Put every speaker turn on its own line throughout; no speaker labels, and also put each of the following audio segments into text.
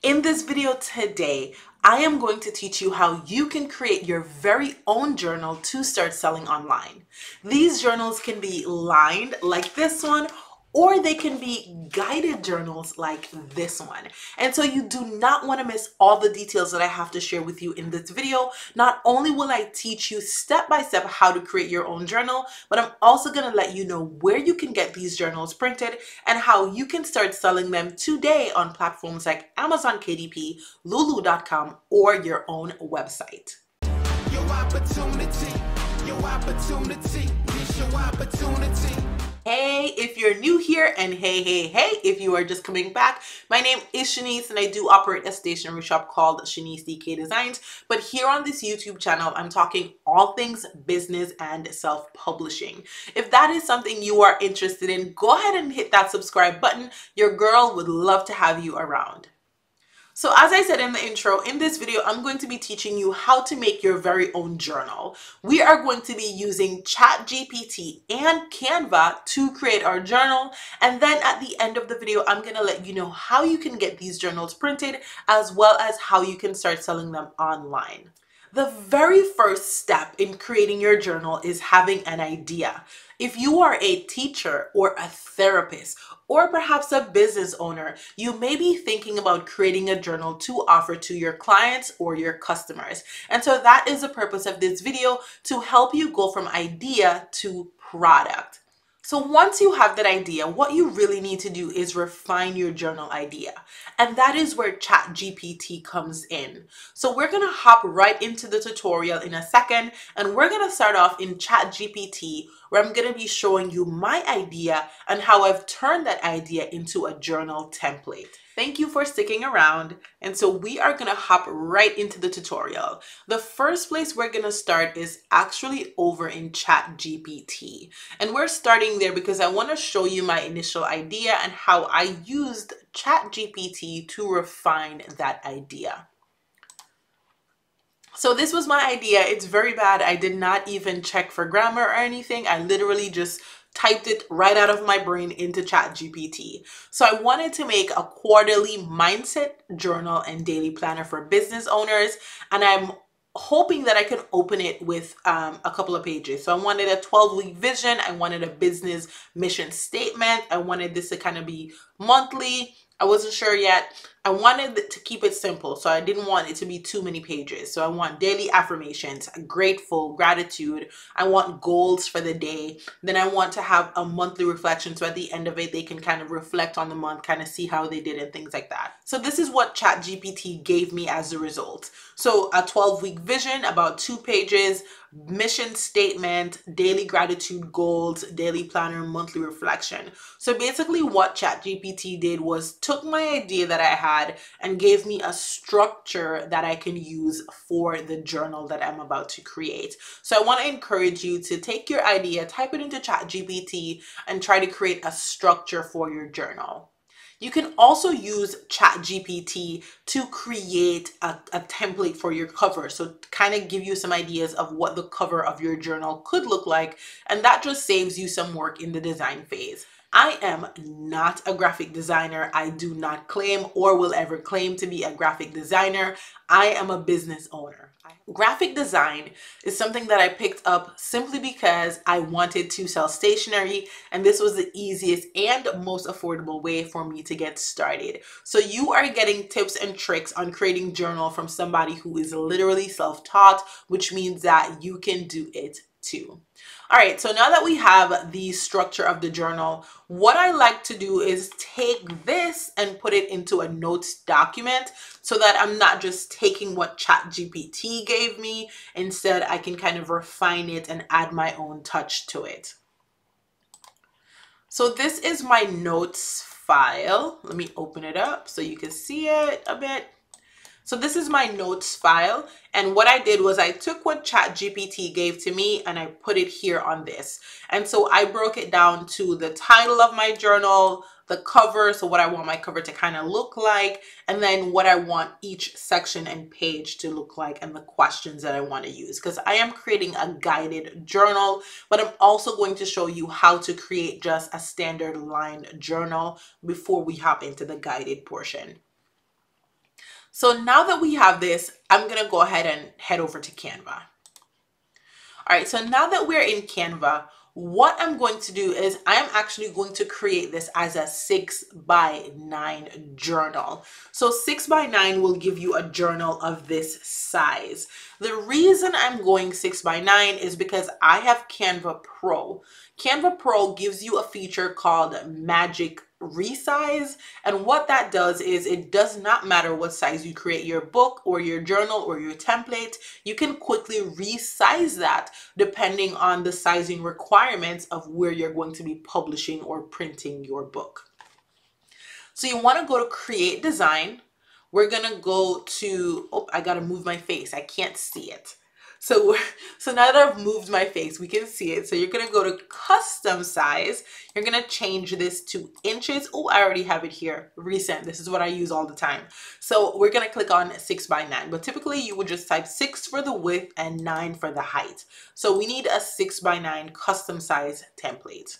In this video today, I am going to teach you how you can create your very own journal to start selling online. These journals can be lined like this one, or they can be guided journals like this one. And so you do not want to miss all the details that I have to share with you in this video. Not only will I teach you step by step how to create your own journal, but I'm also going to let you know where you can get these journals printed and how you can start selling them today on platforms like Amazon KDP, Lulu.com, or your own website. Your opportunity, it's your opportunity. Hey, if you're new here, and hey, if you are just coming back, my name is Shanice and I do operate a stationery shop called Shanice DK Designs. But here on this YouTube channel, I'm talking all things business and self-publishing. If that is something you are interested in, go ahead and hit that subscribe button. Your girl would love to have you around. So as I said in the intro, in this video, I'm going to be teaching you how to make your very own journal. We are going to be using ChatGPT and Canva to create our journal. And then at the end of the video, I'm going to let you know how you can get these journals printed, as well as how you can start selling them online. The very first step in creating your journal is having an idea. If you are a teacher or a therapist, or perhaps a business owner, you may be thinking about creating a journal to offer to your clients or your customers. And so that is the purpose of this video, to help you go from idea to product. So once you have that idea, what you really need to do is refine your journal idea. And that is where ChatGPT comes in. So we're going to hop right into the tutorial in a second, and we're going to start off in ChatGPT, where I'm going to be showing you my idea and how I've turned that idea into a journal template. Thank you for sticking around. And so we are going to hop right into the tutorial. The first place we're going to start is actually over in ChatGPT. And we're starting there because I want to show you my initial idea and how I used ChatGPT to refine that idea. So this was my idea. It's very bad. I did not even check for grammar or anything. I literally just typed it right out of my brain into ChatGPT. So I wanted to make a quarterly mindset journal and daily planner for business owners. And I'm hoping that I can open it with a couple of pages. So I wanted a 12-week vision. I wanted a business mission statement. I wanted this to kind of be monthly. I wasn't sure yet. I wanted to keep it simple, so I didn't want it to be too many pages. So I want daily affirmations, grateful, gratitude. I want goals for the day. Then I want to have a monthly reflection, so at the end of it, they can kind of reflect on the month, kind of see how they did and things like that. So this is what ChatGPT gave me as a result. So a 12-week vision, about 2 pages, mission statement, daily gratitude goals, daily planner, monthly reflection. So basically what ChatGPT did was took my idea that I had and gave me a structure that I can use for the journal that I'm about to create. So I want to encourage you to take your idea, type it into ChatGPT, and try to create a structure for your journal. You can also use ChatGPT to create a template for your cover. So kind of give you some ideas of what the cover of your journal could look like. And that just saves you some work in the design phase. I am not a graphic designer. I do not claim or will ever claim to be a graphic designer. I am a business owner. Graphic design is something that I picked up simply because I wanted to sell stationery, and this was the easiest and most affordable way for me to get started. So you are getting tips and tricks on creating journal from somebody who is literally self-taught, which means that you can do it too. All right, so now that we have the structure of the journal, what I like to do is take this and put it into a notes document so that I'm not just taking what ChatGPT gave me. Instead, I can kind of refine it and add my own touch to it. So this is my notes file. Let me open it up so you can see it a bit. So this is my notes file, and what I did was I took what ChatGPT gave to me and I put it here on this. And so I broke it down to the title of my journal, the cover, so what I want my cover to kind of look like, and then what I want each section and page to look like, and the questions that I want to use, because I am creating a guided journal, but I'm also going to show you how to create just a standard lined journal before we hop into the guided portion. So now that we have this, I'm going to go ahead and head over to Canva. All right, so now that we're in Canva, what I'm going to do is I am actually going to create this as a 6x9 journal. So 6x9 will give you a journal of this size. The reason I'm going 6x9 is because I have Canva Pro. Canva Pro gives you a feature called Magic Resize, and what that does is it does not matter what size you create your book or your journal or your template, you can quickly resize that depending on the sizing requirements of where you're going to be publishing or printing your book. So you want to go to create design. We're going to go to, oh, I got to move my face. I can't see it. So now that I've moved my face, we can see it. So you're going to go to custom size. You're going to change this to inches. Oh, I already have it here. Recent. This is what I use all the time. So we're going to click on 6x9, but typically you would just type 6 for the width and 9 for the height. So we need a 6x9 custom size template.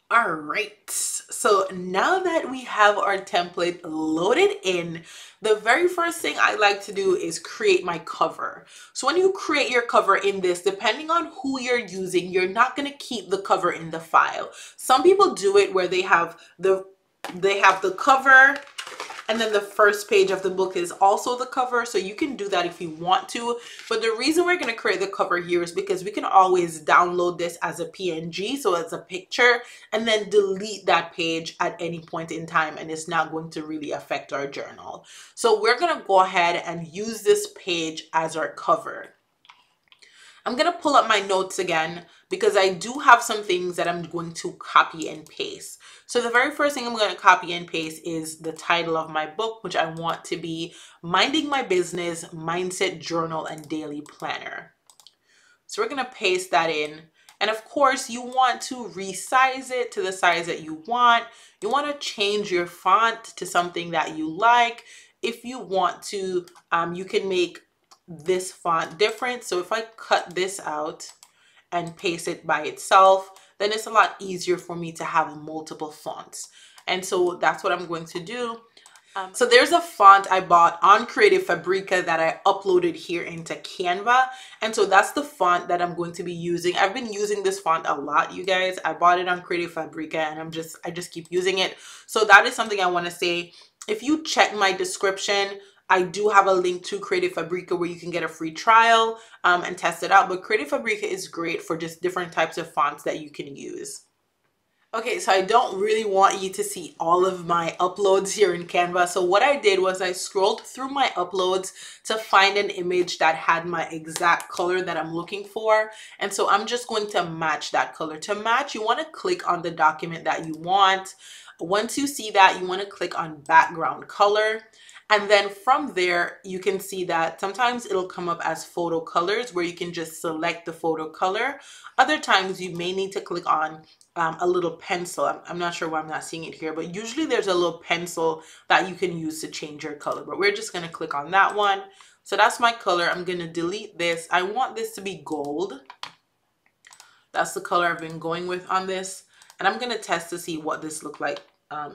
All right, so now that we have our template loaded in, the very first thing I like to do is create my cover. So when you create your cover in this, depending on who you're using, you're not going to keep the cover in the file. Some people do it where they have the cover, and then the first page of the book is also the cover. So you can do that if you want to. But the reason we're going to create the cover here is because we can always download this as a PNG, so as a picture, and then delete that page at any point in time. And it's not going to really affect our journal. So we're going to go ahead and use this page as our cover. I'm going to pull up my notes again because I do have some things that I'm going to copy and paste. So the very first thing I'm going to copy and paste is the title of my book, which I want to be Minding My Business, Mindset Journal and Daily Planner. So we're going to paste that in. And of course, you want to resize it to the size that you want. You want to change your font to something that you like. If you want to, you can make this font different. So if I cut this out and paste it by itself, then it's a lot easier for me to have multiple fonts. And so that's what I'm going to do. So there's a font I bought on Creative Fabrica that I uploaded here into Canva. And so that's the font that I'm going to be using. I've been using this font a lot, you guys. I bought it on Creative Fabrica and I just keep using it. So that is something I want to say. If you check my description, I do have a link to Creative Fabrica where you can get a free trial and test it out. But Creative Fabrica is great for just different types of fonts that you can use. Okay, so I don't really want you to see all of my uploads here in Canva. So what I did was I scrolled through my uploads to find an image that had my exact color that I'm looking for. And so I'm just going to match that color. To match, you want to click on the document that you want. Once you see that, you want to click on background color. And then from there, you can see that sometimes it'll come up as photo colors where you can just select the photo color. Other times you may need to click on a little pencil. I'm not sure why I'm not seeing it here, but usually there's a little pencil that you can use to change your color. But we're just going to click on that one. So that's my color. I'm going to delete this. I want this to be gold. That's the color I've been going with on this. And I'm going to test to see what this looks like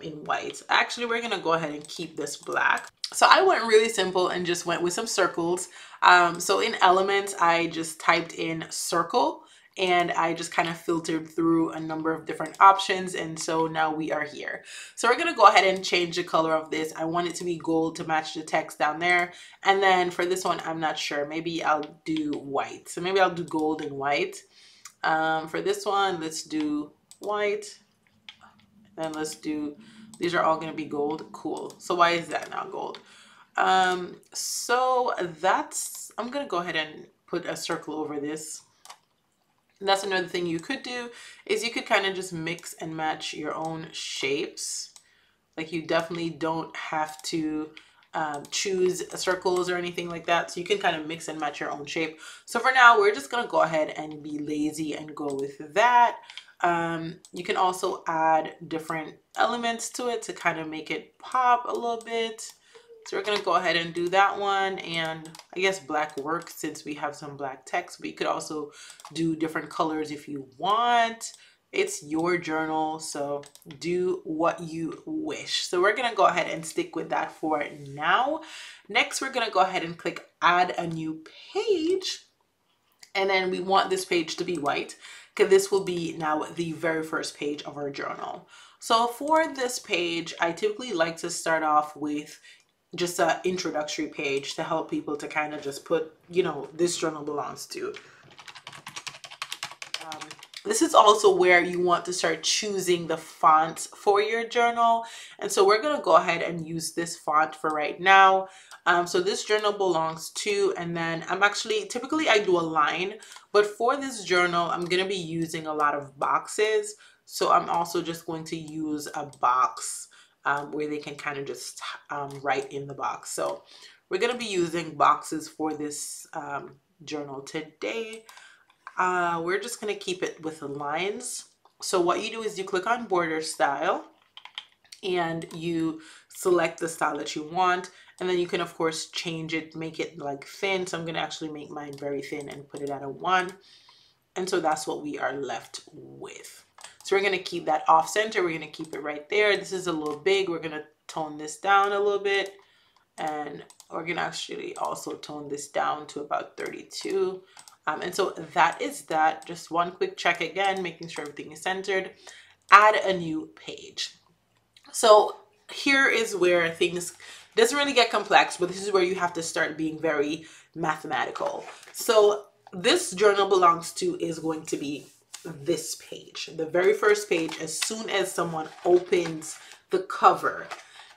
in white. Actually, we're going to go ahead and keep this black. So I went really simple and just went with some circles. So in Elements, I just typed in circle and I just kind of filtered through a number of different options. And so now we are here. So we're going to go ahead and change the color of this. I want it to be gold to match the text down there. And then for this one, I'm not sure. Maybe I'll do white. So maybe I'll do gold and white. For this one, let's do white. And let's do, these are all going to be gold. Cool. So why is that not gold? So that's, I'm going to go ahead and put a circle over this. And that's another thing you could do is you could kind of just mix and match your own shapes. Like you definitely don't have to choose circles or anything like that. So you can kind of mix and match your own shape. So for now, we're just going to go ahead and be lazy and go with that. You can also add different elements to it to kind of make it pop a little bit. So we're going to go ahead and do that one. And I guess black works since we have some black text, but you could also do different colors if you want. It's your journal, so do what you wish. So we're gonna go ahead and stick with that for now. Next, we're gonna go ahead and click add a new page. And then we want this page to be white because this will be now the very first page of our journal. So for this page, I typically like to start off with just an introductory page to help people to kind of just put, you know, this journal belongs to. This is also where you want to start choosing the fonts for your journal. And so we're going to go ahead and use this font for right now. So this journal belongs to, and then I'm actually, typically I do a line, but for this journal, I'm going to be using a lot of boxes. So I'm also just going to use a box where they can kind of just write in the box. So we're going to be using boxes for this journal today. We're just going to keep it with the lines. So what you do is you click on border style and you select the style that you want, and then you can of course change it, make it like thin. So I'm going to actually make mine very thin and put it at a 1. And so that's what we are left with. So we're going to keep that off center. We're going to keep it right there. This is a little big. We're going to tone this down a little bit, and we're going to actually also tone this down to about 32. And so that is that. Just one quick check again, making sure everything is centered. Add a new page. So here is where things doesn't really get complex, but this is where you have to start being very mathematical. So this journal belongs to is going to be this page, the very first page, as soon as someone opens the cover.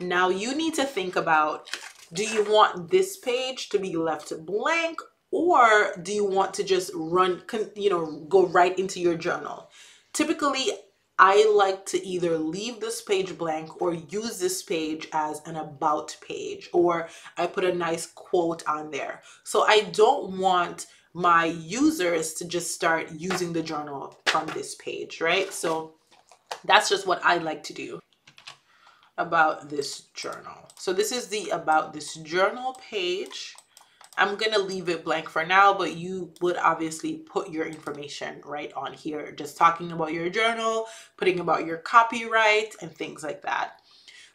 Now you need to think about, do you want this page to be left blank, or do you want to just run, you know, go right into your journal? Typically, I like to either leave this page blank or use this page as an about page, or I put a nice quote on there. So I don't want my users to just start using the journal from this page, right? So that's just what I like to do about this journal. So this is the about this journal page. I'm going to leave it blank for now, but you would obviously put your information right on here, just talking about your journal, putting about your copyright and things like that.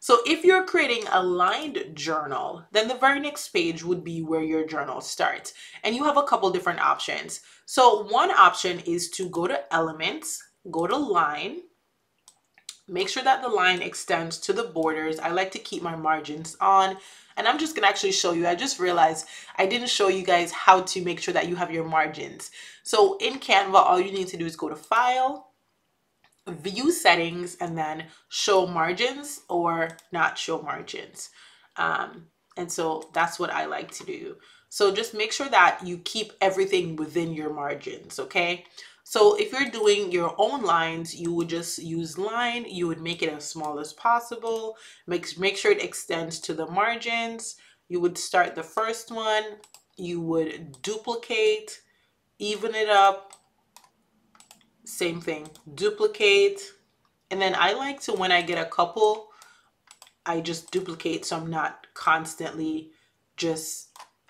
So if you're creating a lined journal, then the very next page would be where your journal starts. And you have a couple different options. So one option is to go to Elements, go to Line, make sure that the line extends to the borders. I like to keep my margins on. And I'm just going to actually show you. I just realized I didn't show you guys how to make sure that you have your margins. So in Canva, all you need to do is go to File, View Settings, and then Show Margins or Not Show Margins. And so that's what I like to do. So just make sure that you keep everything within your margins, okay? So if you're doing your own lines, you would just use line. You would make it as small as possible. Make sure it extends to the margins. You would start the first one. You would duplicate, even it up. Same thing, duplicate. And then I like to, when I get a couple, I just duplicate so I'm not constantly just,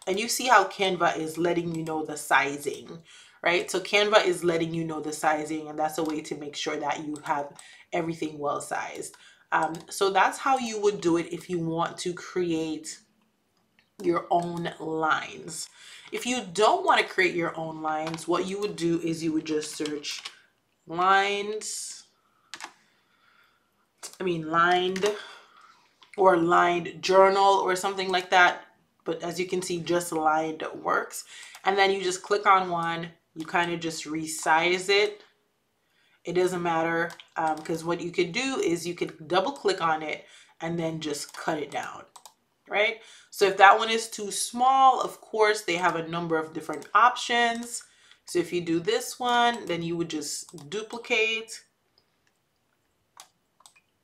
and you see how Canva is letting you know the sizing, right? So Canva is letting you know the sizing, and that's a way to make sure that you have everything well sized. So that's how you would do it if you want to create your own lines. If you don't want to create your own lines, what you would do is you would just search lines, lined or lined journal or something like that. But as you can see, just lined works. And then you just click on one, you kind of just resize it. It doesn't matter because what you could do is you could double click on it and then just cut it down, right? So if that one is too small, of course, they have a number of different options. So if you do this one, then you would just duplicate,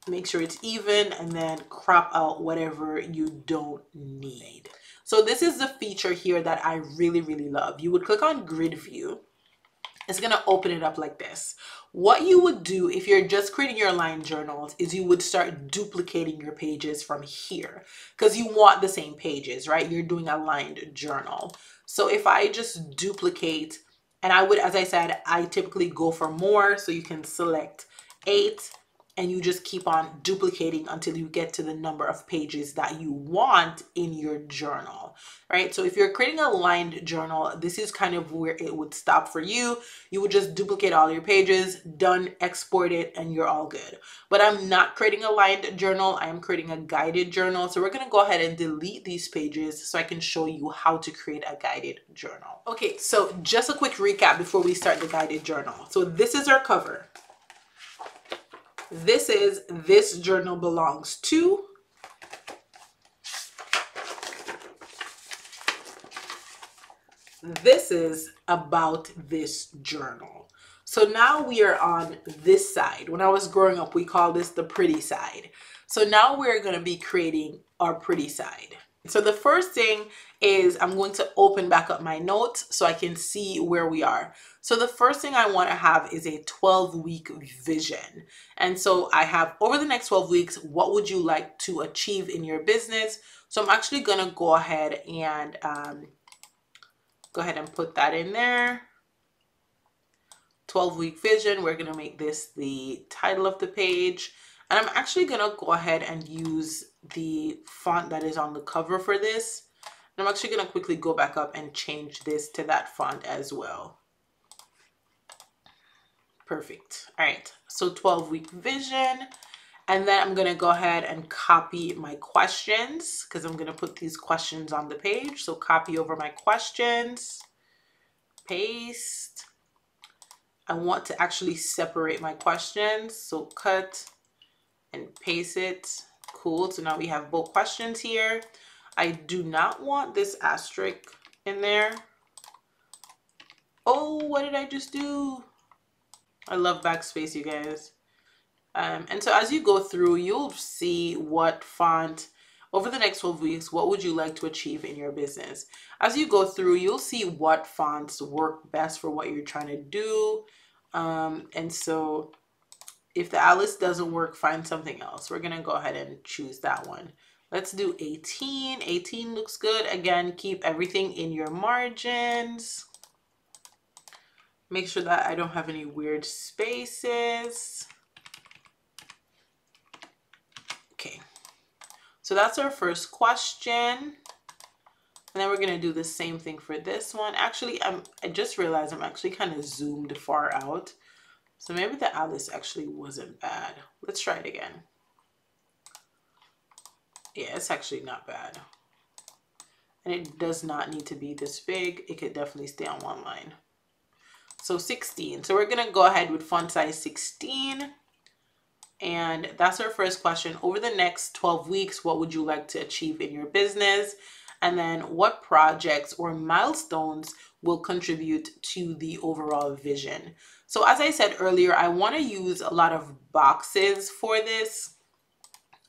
make sure it's even, and then crop out whatever you don't need. So this is the feature here that I really, really love. You would click on grid view. It's going to open it up like this. What you would do if you're just creating your line journals is you would start duplicating your pages from here because you want the same pages, right? You're doing a lined journal. So if I just duplicate And I would, as I said, I typically go for more. So you can select 8 and you just keep on duplicating until you get to the number of pages that you want in your journal, right? So if you're creating a lined journal, this is kind of where it would stop for you. You would just duplicate all your pages, done, export it, and you're all good. But I'm not creating a lined journal. I am creating a guided journal. So we're going to go ahead and delete these pages so I can show you how to create a guided journal. Okay, so just a quick recap before we start the guided journal. So this is our cover. This is This Journal Belongs To. This is About This Journal. So now we are on this side. When I was growing up, we call this the pretty side. So now we're going to be creating our pretty side. So the first thing is I'm going to open back up my notes so I can see where we are. So the first thing I want to have is a 12-week vision. And so I have, over the next 12 weeks, what would you like to achieve in your business? So I'm actually going to go ahead and put that in there. 12-week vision. We're going to make this the title of the page. And I'm actually going to go ahead and use the font that is on the cover for this. And I'm actually going to quickly go back up and change this to that font as well. Perfect. All right. So 12-week vision. And then I'm going to go ahead and copy my questions because I'm going to put these questions on the page. So copy over my questions, paste. I want to actually separate my questions. So cut and paste it. Cool. So now we have both questions here. I do not want this asterisk in there. Oh, what did I just do? I love backspace, you guys. And so as you go through, you'll see what font, over the next 12 weeks, what would you like to achieve in your business? As you go through, you'll see what fonts work best for what you're trying to do. And so if the Alice doesn't work, find something else. We're going to go ahead and choose that one. Let's do 18. 18 looks good. Again, keep everything in your margins. Make sure that I don't have any weird spaces. Okay. So that's our first question. And then we're going to do the same thing for this one. Actually, I just realized I'm actually kind of zoomed far out. So maybe the Alice actually wasn't bad. Let's try it again. Yeah, it's actually not bad. And it does not need to be this big. It could definitely stay on one line. So 16. So we're going to go ahead with font size 16. And that's our first question. Over the next 12 weeks, what would you like to achieve in your business? And then what projects or milestones will contribute to the overall vision? So as I said earlier, I want to use a lot of boxes for this.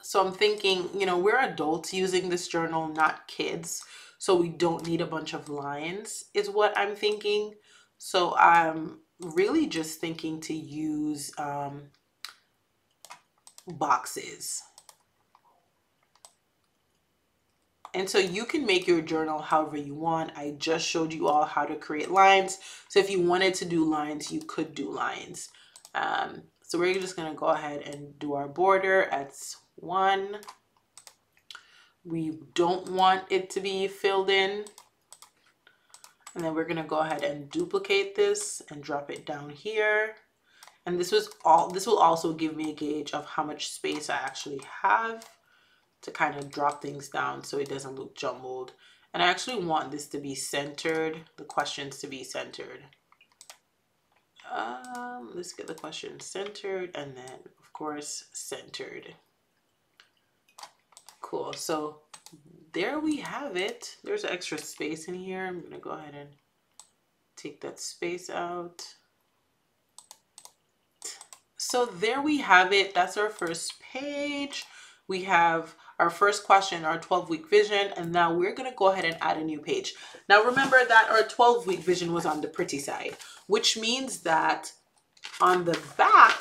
So I'm thinking, you know, we're adults using this journal, not kids. So we don't need a bunch of lines is what I'm thinking. So I'm really just thinking to use boxes. And so you can make your journal however you want. I just showed you all how to create lines. So if you wanted to do lines, you could do lines. So we're just going to go ahead and do our border at 1. We don't want it to be filled in. And then we're going to go ahead and duplicate this and drop it down here. And this will also give me a gauge of how much space I actually have to kind of drop things down so it doesn't look jumbled. And I actually want this to be centered, the questions to be centered. Let's get the question centered and then, of course, centered. Cool. So there we have it. There's extra space in here. I'm going to go ahead and take that space out. So there we have it. That's our first page. We have our first question, our 12-week vision, and now we're going to go ahead and add a new page. Now remember that our 12-week vision was on the pretty side, which means that on the back,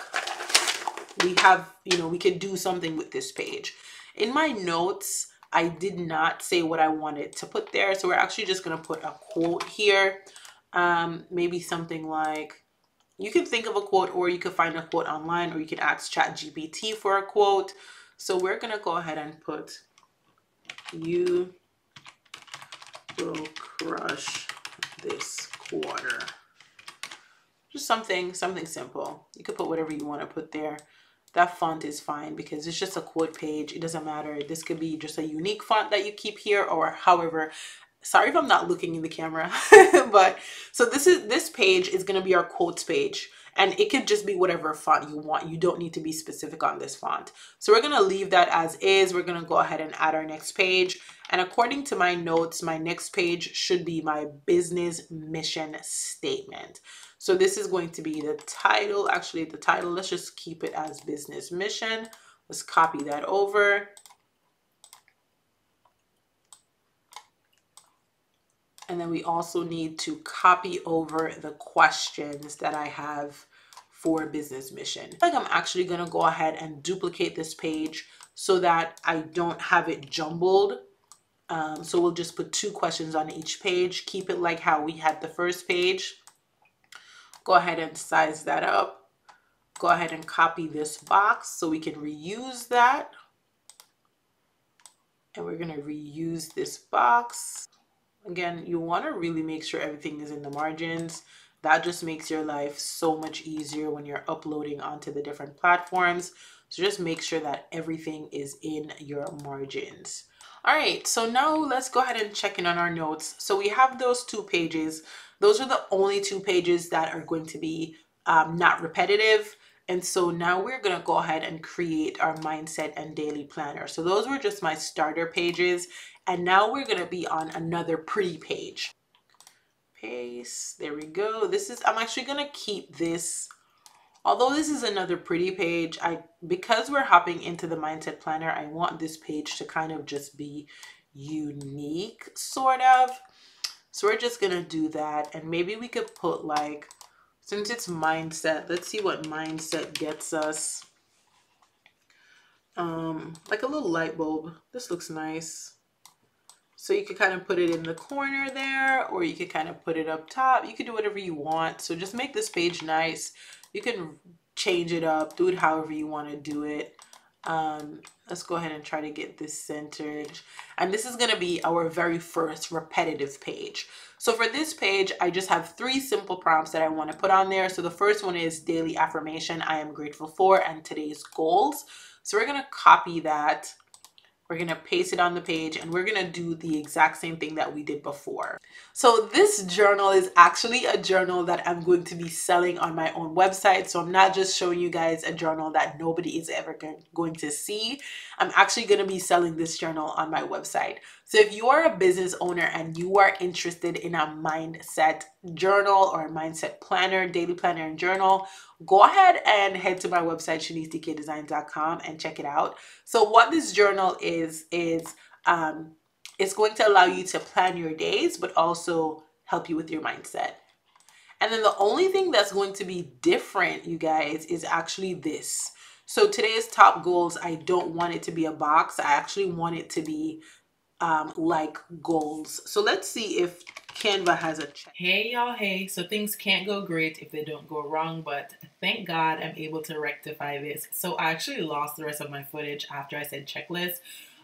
we have, you know, we could do something with this page. In my notes, I did not say what I wanted to put there, so we're actually just going to put a quote here. Maybe something like, you can think of a quote, or you could find a quote online, or you can ask ChatGPT for a quote. So we're gonna go ahead and put, you will crush this quarter. Just something simple. You could put whatever you want to put there. That font is fine because it's just a quote page. It doesn't matter. This could be just a unique font that you keep here, or however. Sorry if I'm not looking in the camera, but so this page is going to be our quotes page, and it could just be whatever font you want. You don't need to be specific on this font. So we're going to leave that as is. We're going to go ahead and add our next page. And according to my notes, my next page should be my business mission statement. So this is going to be the title. Actually, the title, let's just keep it as business mission. Let's copy that over. And then we also need to copy over the questions that I have for business mission. Like, I'm actually going to go ahead and duplicate this page so that I don't have it jumbled. So we'll just put 2 questions on each page. Keep it like how we had the first page. Go ahead and size that up. Go ahead and copy this box so we can reuse that. And we're going to reuse this box. Again, you want to really make sure everything is in the margins. That just makes your life so much easier when you're uploading onto the different platforms. So just make sure that everything is in your margins. All right, so now let's go ahead and check in on our notes. So we have those 2 pages. Those are the only 2 pages that are going to be not repetitive. And so now we're going to go ahead and create our mindset and daily planner. So those were just my starter pages. And now we're going to be on another pretty page. Paste, there we go. I'm actually going to keep this. Although this is another pretty page, because we're hopping into the mindset planner, I want this page to kind of just be unique, sort of. So we're just gonna do that, and maybe we could put, like, since it's mindset, let's see what mindset gets us. Like a little light bulb. This looks nice. So you could kind of put it in the corner there, or you could kind of put it up top. You could do whatever you want. So just make this page nice. You can change it up, do it however you want to do it. Let's go ahead and try to get this centered. And this is going to be our very first repetitive page. So for this page, I just have 3 simple prompts that I want to put on there. So the first one is daily affirmation I am grateful for, and today's goals. So we're going to copy that. We're going to paste it on the page, and we're going to do the exact same thing that we did before. So this journal is actually a journal that I'm going to be selling on my own website. So I'm not just showing you guys a journal that nobody is ever going to see. I'm actually going to be selling this journal on my website. So if you are a business owner and you are interested in a mindset journal or a mindset planner, daily planner and journal, go ahead and head to my website, ShaniceDKDesigns.com, and check it out. So what this journal is it's going to allow you to plan your days, but also help you with your mindset. And then the only thing that's going to be different, you guys, is actually this. So today's top goals, I don't want it to be a box. I actually want it to be like goals. So let's see if Canva has a check.
Hey y'all, hey. So things can't go great if they don't go wrong, but thank God I'm able to rectify this. So I actually lost the rest of my footage after I said checklist.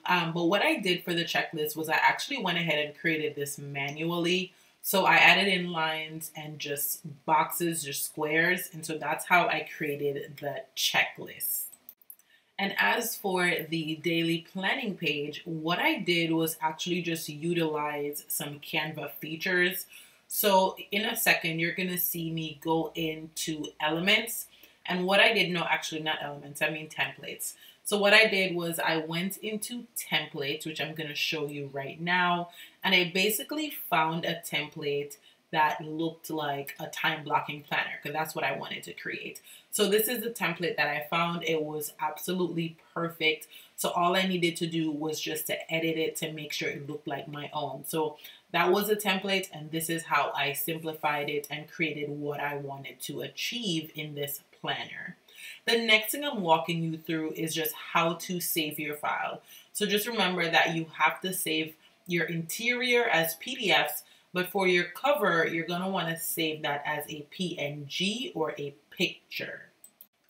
But what I did for the checklist was I actually went ahead and created this manually. So I added in lines and just boxes, just squares. And so that's how I created the checklist. And as for the daily planning page, what I did was actually just utilize some Canva features. So in a second, you're going to see me go into elements. And what I did, no, actually not elements, I mean templates. So what I did was I went into templates, which I'm going to show you right now. And I basically found a template that looked like a time blocking planner, because that's what I wanted to create. So this is the template that I found. It was absolutely perfect. So all I needed to do was just to edit it to make sure it looked like my own. So that was a template, and this is how I simplified it and created what I wanted to achieve in this planner. The next thing I'm walking you through is just how to save your file. So just remember that you have to save your interior as PDFs, But for your cover, you're going to want to save that as a PNG or a picture.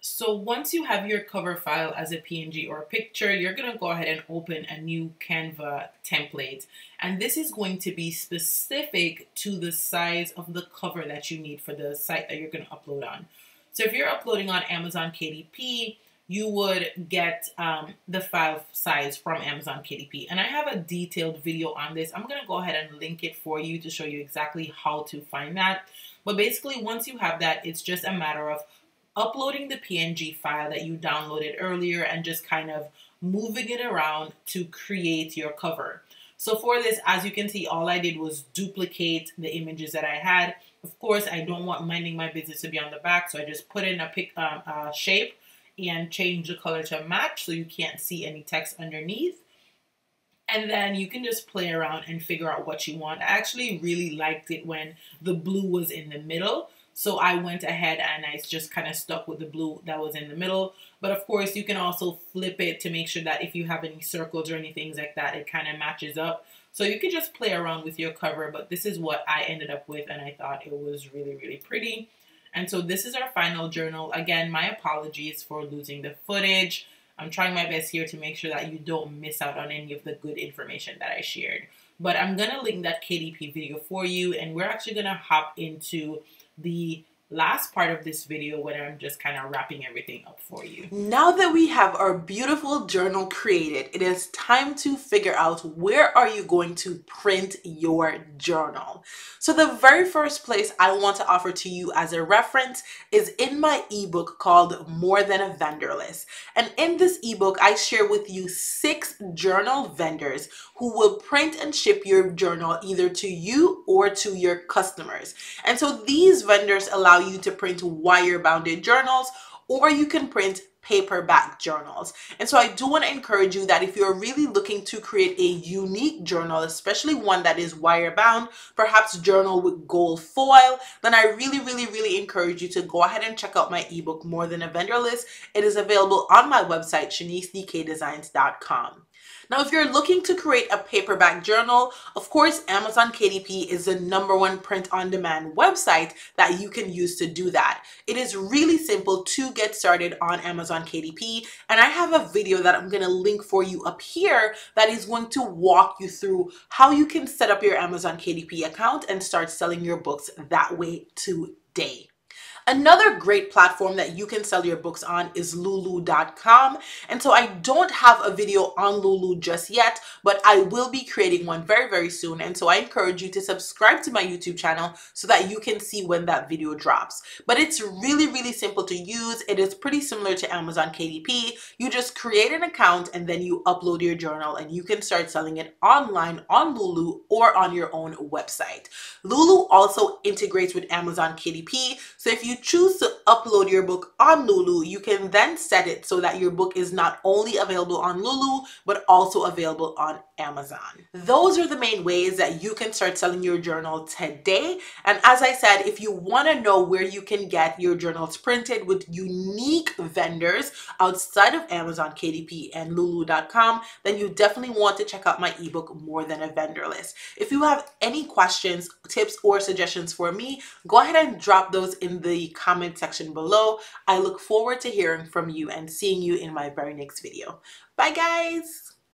So once you have your cover file as a PNG or a picture, you're going to go ahead and open a new Canva template. And this is going to be specific to the size of the cover that you need for the site that you're going to upload on. So if you're uploading on Amazon KDP, you would get the file size from Amazon KDP. And I have a detailed video on this. I'm going to go ahead and link it for you to show you exactly how to find that. But basically, once you have that, it's just a matter of uploading the PNG file that you downloaded earlier and just kind of moving it around to create your cover. So for this, as you can see, all I did was duplicate the images that I had. Of course, I don't want minding my business to be on the back, so I just put in a shape and change the color to match so you can't see any text underneath. And then you can just play around and figure out what you want. I actually really liked it when the blue was in the middle. So I went ahead and I just kind of stuck with the blue that was in the middle. But of course, you can also flip it to make sure that if you have any circles or anything like that, it kind of matches up. So you can just play around with your cover, but this is what I ended up with, and I thought it was really, really pretty. And so this is our final journal. Again, my apologies for losing the footage. I'm trying my best here to make sure that you don't miss out on any of the good information that I shared. But I'm going to link that KDP video for you, and we're actually going to hop into the last part of this video where I'm just kind of wrapping everything up for you.
Now that we have our beautiful journal created, it is time to figure out where are you going to print your journal. So the very first place I want to offer to you as a reference is in my ebook called More Than a Vendor List. And in this ebook, I share with you 6 journal vendors who will print and ship your journal either to you or to your customers. And so these vendors allow you to print wire-bounded journals, or you can print paperback journals. And so I do want to encourage you that if you're really looking to create a unique journal, especially one that is wire bound, perhaps journal with gold foil, then I really encourage you to go ahead and check out my ebook, More Than a Vendor List. It is available on my website, ShaniceDKDesigns.com. Now, if you're looking to create a paperback journal, of course, Amazon KDP is the #1 print-on-demand website that you can use to do that. It is really simple to get started on Amazon KDP, and I have a video that I'm going to link for you up here that is going to walk you through how you can set up your Amazon KDP account and start selling your books that way today. Another great platform that you can sell your books on is lulu.com. And so I don't have a video on Lulu just yet, but I will be creating one very soon. And so I encourage you to subscribe to my YouTube channel so that you can see when that video drops. But it's really simple to use. It is pretty similar to Amazon KDP. You just create an account and then you upload your journal and you can start selling it online on Lulu or on your own website. Lulu also integrates with Amazon KDP. So if you choose to upload your book on Lulu, you can then set it so that your book is not only available on Lulu, but also available on Amazon. Those are the main ways that you can start selling your journal today. And as I said, if you want to know where you can get your journals printed with unique vendors outside of Amazon KDP and lulu.com, then you definitely want to check out my ebook, More Than a Vendor List. If you have any questions, tips, or suggestions for me, go ahead and drop those in the comment section below. I look forward to hearing from you and seeing you in my very next video. Bye guys!